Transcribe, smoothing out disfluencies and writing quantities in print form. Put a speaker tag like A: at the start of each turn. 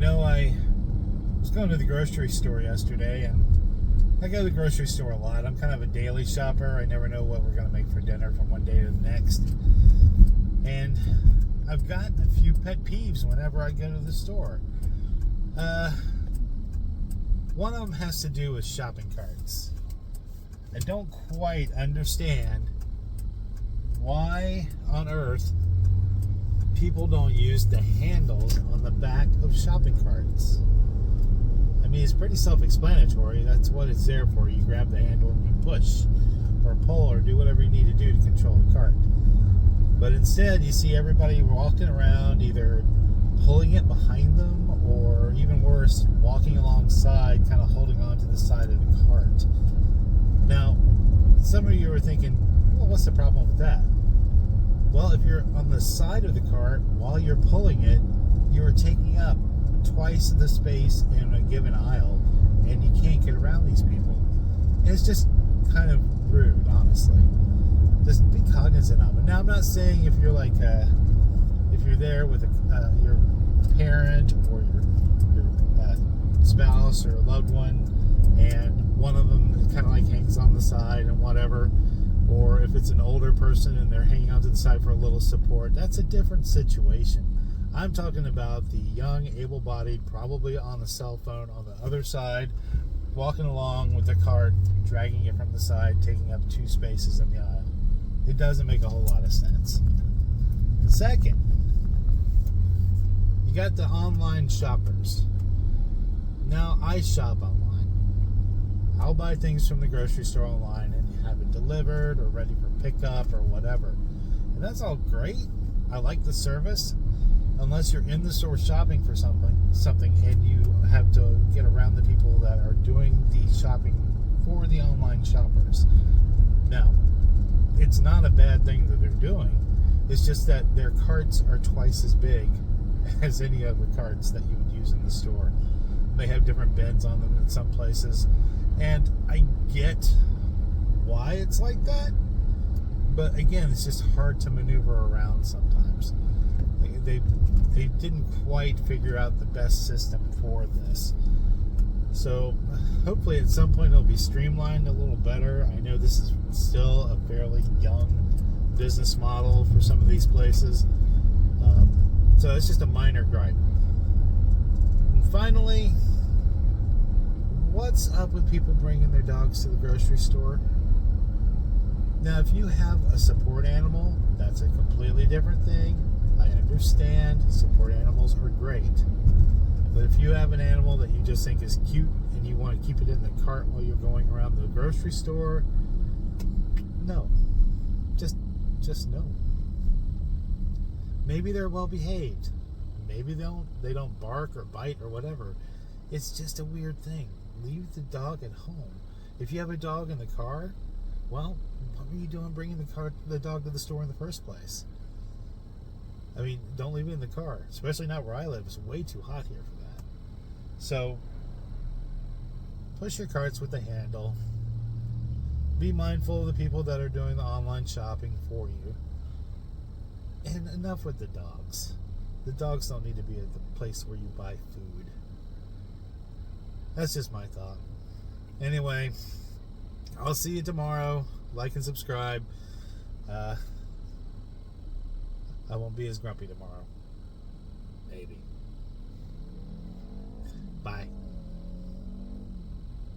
A: I was going to the grocery store yesterday, and I go to the grocery store a lot. I'm kind of a daily shopper. I never know what we're going to make for dinner from one day to the next. And I've got a few pet peeves whenever I go to the store. One of them has to do with shopping carts. I don't quite understand why on earth people don't use the handles on the back of shopping carts. I mean, it's pretty self-explanatory. That's what it's there for. You grab the handle and you push or pull or do whatever you need to do to control the cart. But instead, you see everybody walking around either pulling it behind them or, even worse, walking alongside, kind of holding on to the side of the cart. Now, some of you are thinking, well, what's the problem with that? Well, if you're on the side of the cart while you're pulling it, you are taking up twice the space in a given aisle, and you can't get around these people. And it's just kind of rude, honestly. Just be cognizant of it. Now, I'm not saying if you're if you're there with your parent or your spouse or a loved one, and one of them kind of like hangs on the side and whatever, or if it's an older person and they're hanging onto the side for a little support, that's a different situation. I'm talking about the young, able-bodied, probably on a cell phone on the other side, walking along with the cart, dragging it from the side, taking up 2 spaces in the aisle. It doesn't make a whole lot of sense. Second, you got the online shoppers. Now, I shop online. I'll buy things from the grocery store online and have it delivered or ready for pickup or whatever. And that's all great. I like the service. Unless you're in the store shopping for something and you have to get around the people that are doing the shopping for the online shoppers. Now, it's not a bad thing that they're doing. It's just that their carts are twice as big as any other carts that you would use in the store. They have different bins on them in some places. And I get why it's like that. But again, it's just hard to maneuver around sometimes. They didn't quite figure out the best system for this. So hopefully at some point it'll be streamlined a little better. I know this is still a fairly young business model for some of these places. So it's just a minor gripe. And finally, what's up with people bringing their dogs to the grocery store? Now, if you have a support animal, that's a completely different thing. I understand support animals are great. But if you have an animal that you just think is cute and you want to keep it in the cart while you're going around the grocery store, no. Just no. Maybe they're well behaved. Maybe they don't bark or bite or whatever. It's just a weird thing. Leave the dog at home. If you have a dog in the car, well, what were you doing bringing the dog to the store in the first place? I mean, don't leave it in the car, especially not where I live. It's way too hot here for that. So, push your carts with the handle. Be mindful of the people that are doing the online shopping for you. And enough with the dogs. The dogs don't need to be at the place where you buy food. That's just my thought. Anyway, I'll see you tomorrow. Like and subscribe. I won't be as grumpy tomorrow. Maybe. Bye.